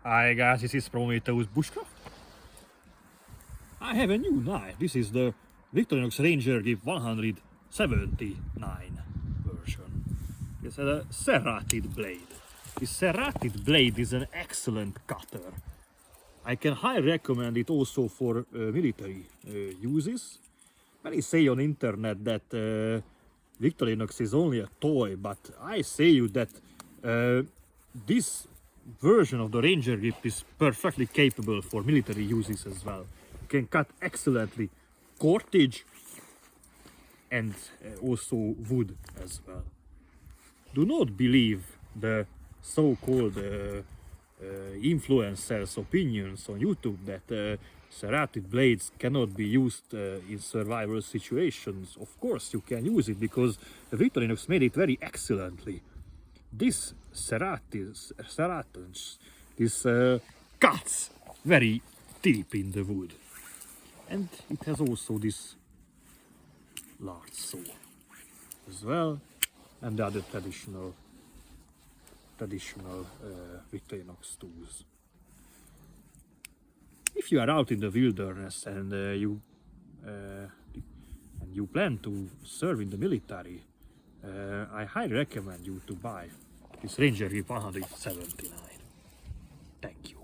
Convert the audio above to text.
Hi guys, this is Prometheus Bushcraft. I have a new knife. This is the Victorinox Rangergrip 179 version. It's a serrated blade. This serrated blade is an excellent cutter. I can highly recommend it also for military uses. Many say on internet that Victorinox is only a toy, but I say you that this version of the Rangergrip is perfectly capable for military uses as well. You can cut excellently cordage and also wood as well. Do not believe the so-called influencers' opinions on YouTube that serrated blades cannot be used in survival situations. Of course you can use it because Victorinox made it very excellently. This serratons, this cuts very deep in the wood, and it has also this large saw as well, and the other traditional Victorinox tools. If you are out in the wilderness and you plan to serve in the military, I highly recommend you to buy this Rangergrip 179. Thank you.